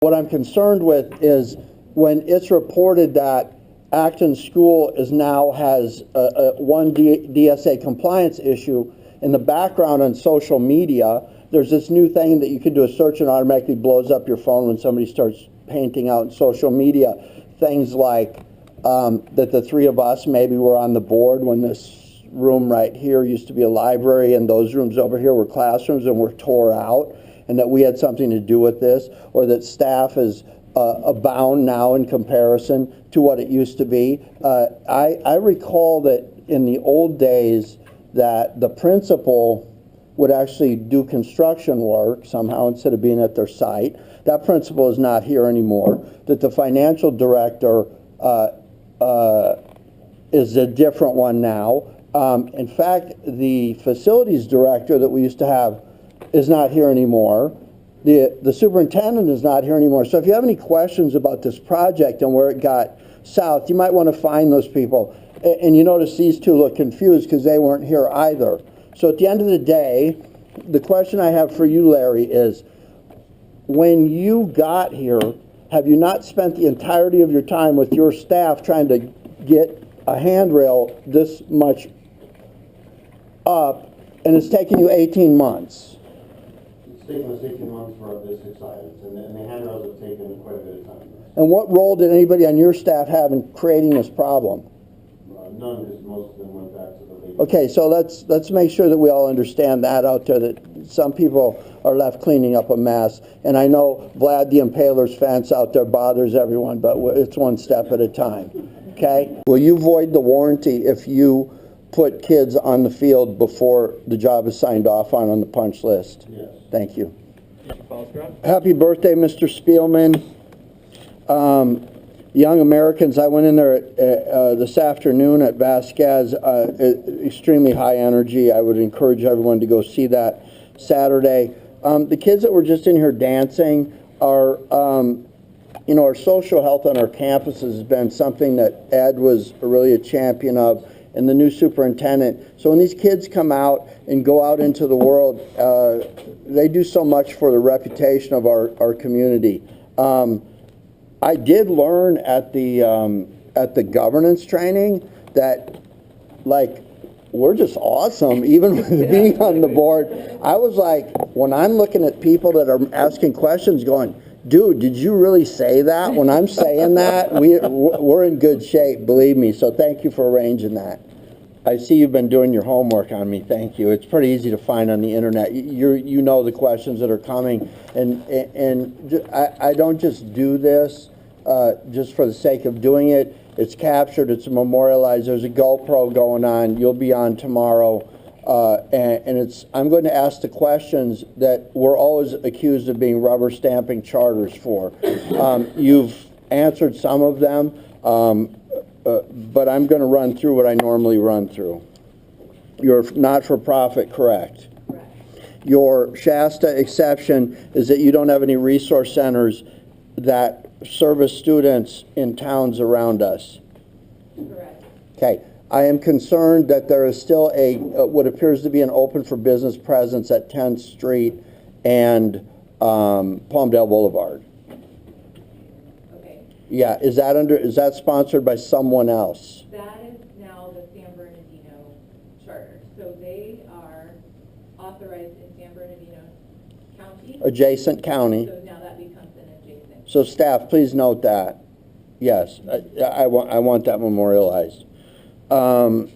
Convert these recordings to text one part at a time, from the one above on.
What I'm concerned with is when it's reported that Acton School has one DSA compliance issue in the background on social media. There's this new thing that you can do a search and automatically blows up your phone when somebody starts painting out in social media things like that the three of us maybe were on the board when this room right here used to be a library and those rooms over here were classrooms and were tore out, and that we had something to do with this, or that staff is abound now in comparison to what it used to be. I recall that in the old days that the principal would actually do construction work somehow instead of being at their site. That principal is not here anymore. That the financial director is a different one now. In fact, the facilities director that we used to have is not here anymore. The superintendent is not here anymore. So if you have any questions about this project and where it got south, you might want to find those people. And you notice these two look confused because they weren't here either. So at the end of the day, the question I have for you, Larry, is when you got here, have you not spent the entirety of your time with your staff trying to get a handrail this much up, and it's taken you 18 months? It's taken us 18 months for our basic science, and the handrails have taken quite a bit of time. And what role did anybody on your staff have in creating this problem? None, because most of them went back to the lady. Okay, so let's make sure that we all understand that out there, that some people are left cleaning up a mess. And I know Vlad the Impaler's fence out there bothers everyone, but it's one step at a time, okay? Will you void the warranty if you put kids on the field before the job is signed off on the punch list? Yes. Thank you. Mr. Pfalzgraf? Happy birthday, Mr. Spielman. Young Americans, I went in there this afternoon at Vasquez, extremely high energy. I would encourage everyone to go see that Saturday. The kids that were just in here dancing are, our social health on our campuses has been something that Ed was really a champion of, and the new superintendent. So when these kids come out and go out into the world, they do so much for the reputation of our community. I did learn at the governance training that, like, we're just awesome, even with being on the board. I was like, when I'm looking at people that are asking questions going, dude, did you really say that? When I'm saying that, we're in good shape, believe me. So thank you for arranging that. I see you've been doing your homework on me. Thank you. It's pretty easy to find on the internet. You know the questions that are coming, and I don't just do this just for the sake of doing it. It's captured. It's memorialized. There's a GoPro going on. You'll be on tomorrow, and I'm going to ask the questions that we're always accused of being rubber stamping charters for. You've answered some of them. But I'm going to run through what I normally run through. Your not-for-profit, correct? Correct. Your Shasta exception is that you don't have any resource centers that service students in towns around us. Correct. Okay. I am concerned that there is still what appears to be an open for business presence at 10th Street and Palmdale Boulevard. Yeah, is that sponsored by someone else? That is now the San Bernardino charter. So they are authorized in San Bernardino County. Adjacent county. So now that becomes an adjacent. So staff, please note that. Yes, I want that memorialized. The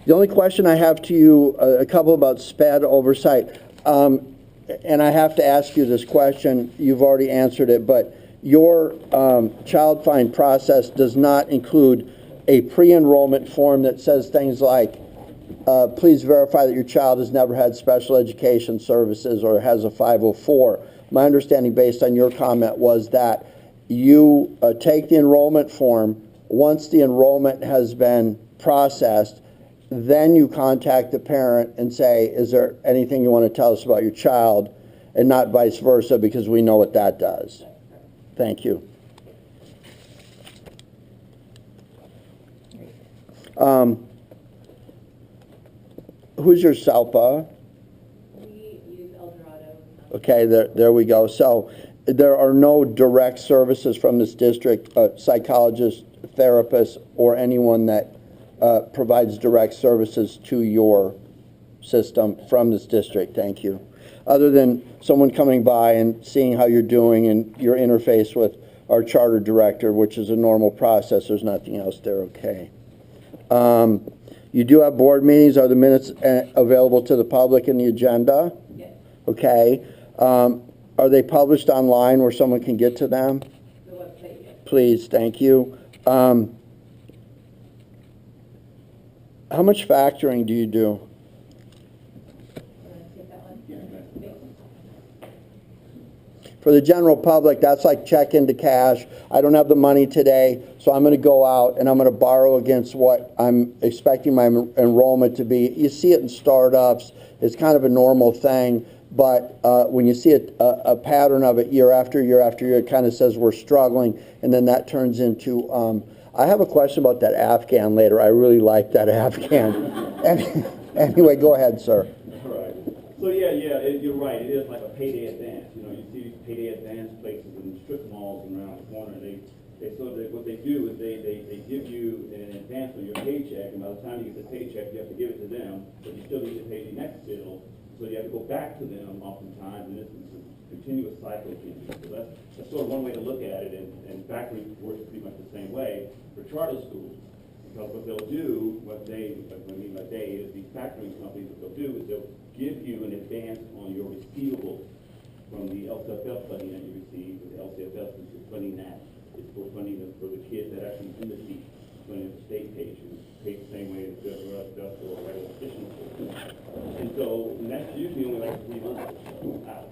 only question I have to you, a couple about SPED oversight, and I have to ask you this question. You've already answered it, but your child find process does not include a pre-enrollment form that says things like, please verify that your child has never had special education services or has a 504. My understanding based on your comment was that you take the enrollment form. Once the enrollment has been processed, then you contact the parent and say, is there anything you want to tell us about your child, and not vice versa, because we know what that does. Thank you. Who's your SELPA? We use Eldorado. Okay, there we go. So there are no direct services from this district, psychologists, therapists, or anyone that provides direct services to your system from this district. Thank you. Other than someone coming by and seeing how you're doing and your interface with our charter director, which is a normal process. There's nothing else there. Okay. You do have board meetings. Are the minutes available to the public in the agenda? Yes. Okay. Are they published online where someone can get to them? The website, yes. Please, thank you. How much factoring do you do? You want to take that one? For the general public, that's like check into cash. I don't have the money today, so I'm going to go out and I'm going to borrow against what I'm expecting my enrollment to be. You see it in startups. It's kind of a normal thing. But when you see a pattern of it year after year after year, it kind of says we're struggling, and then that turns into, I have a question about that Afghan later. I really like that Afghan. Anyway, go ahead, sir. All right. So you're right. It is like a payday advance. You know, you see these payday advance places in strip malls and around the corner. What they do is they give you an advance on your paycheck, and by the time you get the paycheck, you have to give it to them, but you still need to pay the next bill. So you have to go back to them oftentimes, and it's a continuous cycle. So that's sort of one way to look at it, and factoring works pretty much the same way for charter schools. Because what they'll do, what I mean by they, is these factoring companies, what they'll do is they'll give you an advance on your receivables from the LCFF funding that you receive. The LCFF is funding that. It's for funding for the kids that actually in the seat, funding the state pays you. Paid the same way as does for a regular petition. And so that's usually only like 3 months out.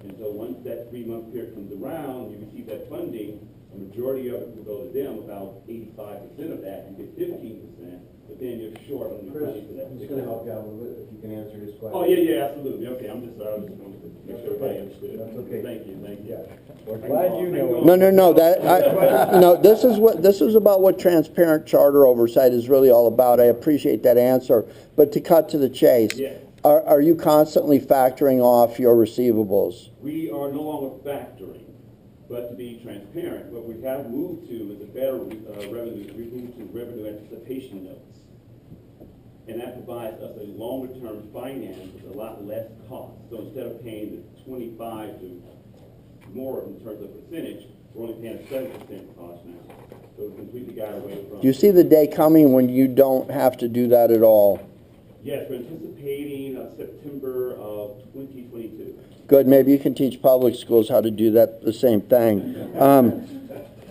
And so once that 3-month period comes around, you receive that funding, a majority of it will go to them, about 85% of that, you get 15%, but then you're short on your money for that. I'm just going to help you out a little bit if you can answer his question. Oh, yeah, absolutely. Okay, I was just going to make sure everybody understood. That's okay. Thank you. Yeah. We're glad you know. No. This is about what transparent charter oversight is really all about. I appreciate that answer, but to cut to the chase, Yeah. Are you constantly factoring off your receivables? We are no longer factoring, but to be transparent, what we have moved to is a better revenue. We've moved to revenue anticipation notes, and that provides us a longer-term finance with a lot less cost. So instead of paying the 25 to more in terms of percentage, we're only paying a 7% cost now. So we completely got away from. Do you see the day coming when you don't have to do that at all? Yes, we're anticipating September of 2022. Good. Maybe you can teach public schools how to do that, the same thing.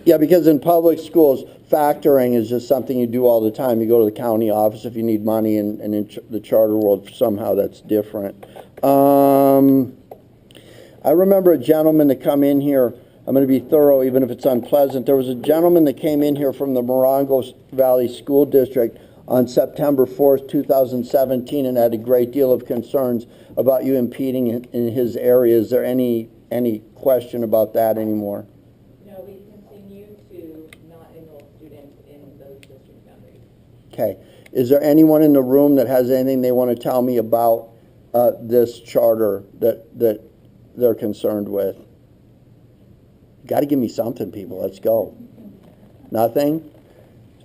Yeah, because in public schools, factoring is just something you do all the time. You go to the county office if you need money, and in the charter world, somehow that's different. I remember a gentleman that come in here. I'm going to be thorough, even if it's unpleasant. There was a gentleman that came in here from the Morongo Valley School District on September 4th, 2017, and had a great deal of concerns about you impeding in his area. Is there any question about that anymore? No, we continue to not enroll students in those district boundaries. Okay. Is there anyone in the room that has anything they want to tell me about this charter that they're concerned with? Got to give me something, people. Let's go. Nothing?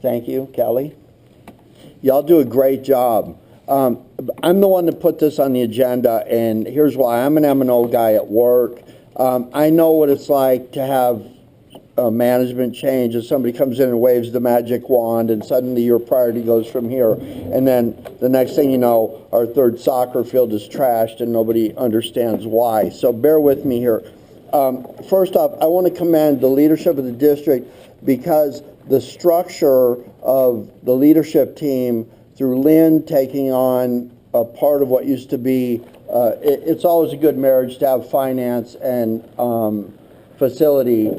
Thank you, Kelly. Y'all do a great job. I'm the one that put this on the agenda, and here's why. I'm an M&O guy at work. I know what it's like to have a management change, and somebody comes in and waves the magic wand, and suddenly your priority goes from here. And then the next thing you know, our third soccer field is trashed, and nobody understands why. So bear with me here. First off, I want to commend the leadership of the district, because the structure of the leadership team, through Lynn taking on a part of what used to be, it's always a good marriage to have finance and facility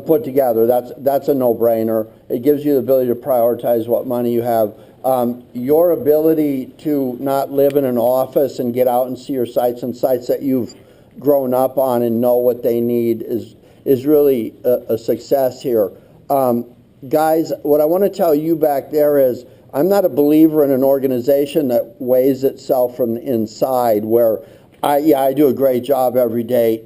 put together. That's a no-brainer. It gives you the ability to prioritize what money you have. Your ability to not live in an office and get out and see your sites and sites that you've grown up on and know what they need is really a success here. Guys, what I want to tell you back there is I'm not a believer in an organization that weighs itself from the inside, where I do a great job every day.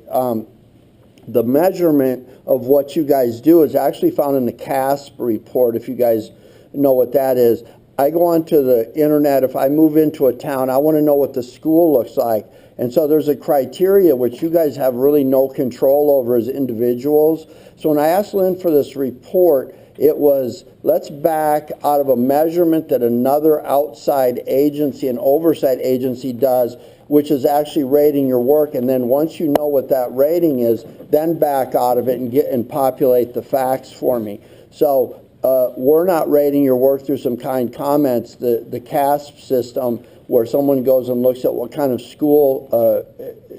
the measurement of what you guys do is actually found in the CASP report, if you guys know what that is. I go onto the internet, if I move into a town, I want to know what the school looks like. And so there's a criteria which you guys have really no control over as individuals. So when I asked Lynn for this report, it was, let's back out of a measurement that another outside agency, an oversight agency does, which is actually rating your work. And then once you know what that rating is, then back out of it and populate the facts for me. So we're not rating your work through some kind comments. The CASP system, where someone goes and looks at what kind of school,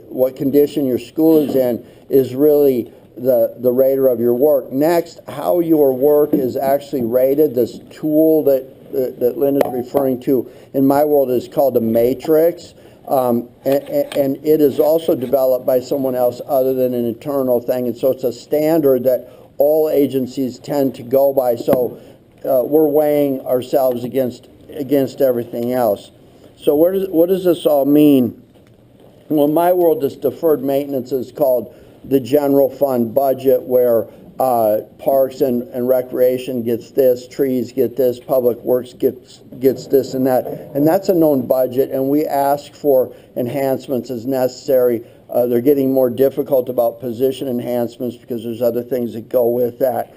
what condition your school is in, is really the rater of your work. Next, how your work is actually rated, this tool that Lynn is referring to in my world is called a matrix. And it is also developed by someone else other than an internal thing. And so it's a standard that all agencies tend to go by. So we're weighing ourselves against everything else. So what does this all mean? Well, in my world, this deferred maintenance is called the general fund budget, where parks and recreation gets this, trees get this, public works gets this and that. And that's a known budget, and we ask for enhancements as necessary. They're getting more difficult about position enhancements because there's other things that go with that.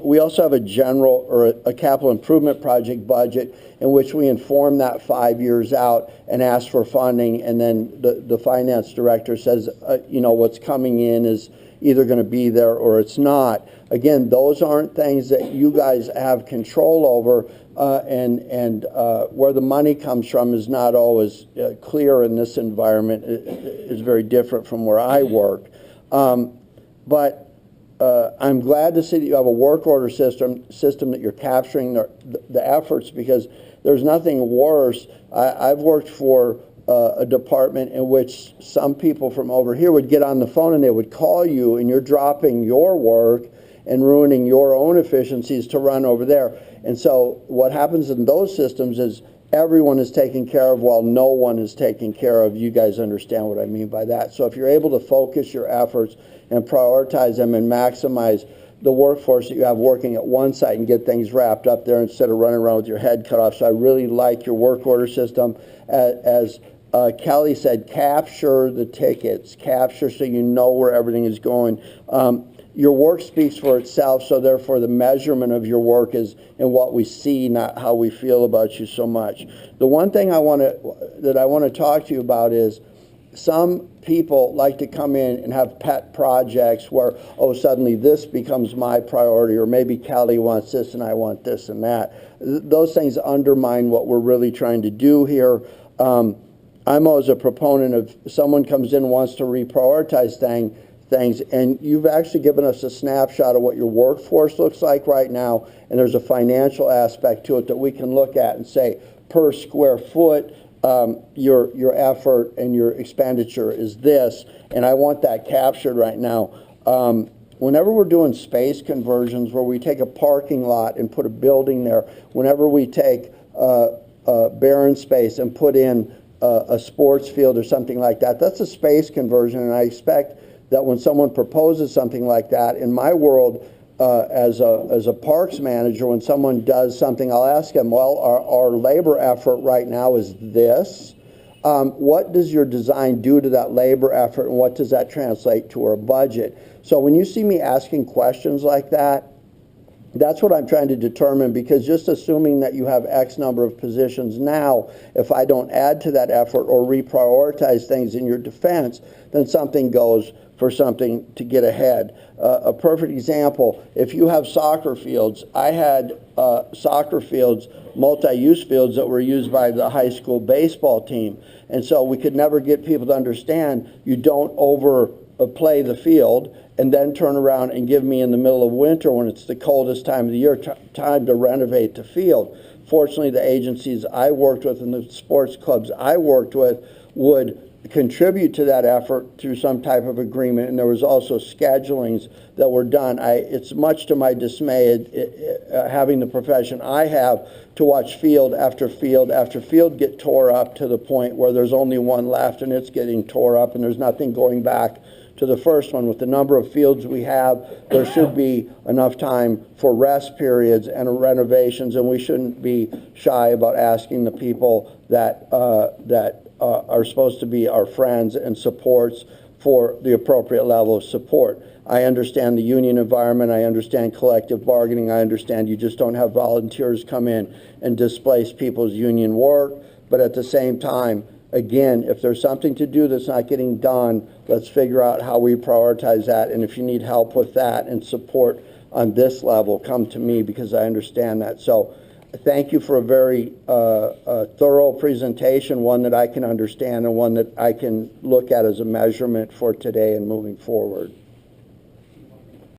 We also have a general or a capital improvement project budget in which we inform that 5 years out and ask for funding, and then the finance director says, what's coming in is either going to be there or it's not. Again, those aren't things that you guys have control over, and where the money comes from is not always clear in this environment. It is very different from where I work. But I'm glad to see that you have a work order system that you're capturing the efforts, because there's nothing worse. I've worked for a department in which some people from over here would get on the phone and they would call you, and you're dropping your work and ruining your own efficiencies to run over there. And so what happens in those systems is everyone is taken care of while no one is taken care of. You guys understand what I mean by that. So if you're able to focus your efforts and prioritize them and maximize the workforce that you have working at one site and get things wrapped up there instead of running around with your head cut off. So I really like your work order system. As Kelly said, capture the tickets, capture so you know where everything is going. Your work speaks for itself, so therefore the measurement of your work is in what we see, not how we feel about you so much. The one thing I want to talk to you about is some people like to come in and have pet projects where, suddenly this becomes my priority, or maybe Kelly wants this and I want this and that. Those things undermine what we're really trying to do here. I'm always a proponent of someone comes in and wants to reprioritize things, and you've actually given us a snapshot of what your workforce looks like right now, and there's a financial aspect to it that we can look at and say, per square foot, your effort and your expenditure is this, and I want that captured right now. Whenever we're doing space conversions where we take a parking lot and put a building there, whenever we take barren space and put in a sports field or something like that, that's a space conversion, and I expect that when someone proposes something like that, in my world, as a parks manager, when someone does something, I'll ask them, well, our labor effort right now is this. What does your design do to that labor effort, and what does that translate to our budget? So when you see me asking questions like that, that's what I'm trying to determine, because just assuming that you have X number of positions now, if I don't add to that effort or reprioritize things in your defense, then something goes for something to get ahead. A perfect example, if you have soccer fields, I had soccer fields, multi-use fields that were used by the high school baseball team. And so we could never get people to understand you don't overplay the field and then turn around and give me in the middle of winter, when it's the coldest time of the year, time to renovate the field. Fortunately, the agencies I worked with and the sports clubs I worked with would contribute to that effort through some type of agreement, and there was also schedulings that were done. It's much to my dismay, having the profession I have, to watch field after field after field get tore up to the point where there's only one left and it's getting tore up and there's nothing going back to the first one. With the number of fields we have, there should be enough time for rest periods and renovations, and we shouldn't be shy about asking the people that are supposed to be our friends and supports for the appropriate level of support. I understand the union environment, I understand collective bargaining, I understand you just don't have volunteers come in and displace people's union work, but at the same time, again, if there's something to do that's not getting done, let's figure out how we prioritize that, and if you need help with that and support on this level, come to me because I understand that. So thank you for a very thorough presentation, one that I can understand and one that I can look at as a measurement for today and moving forward.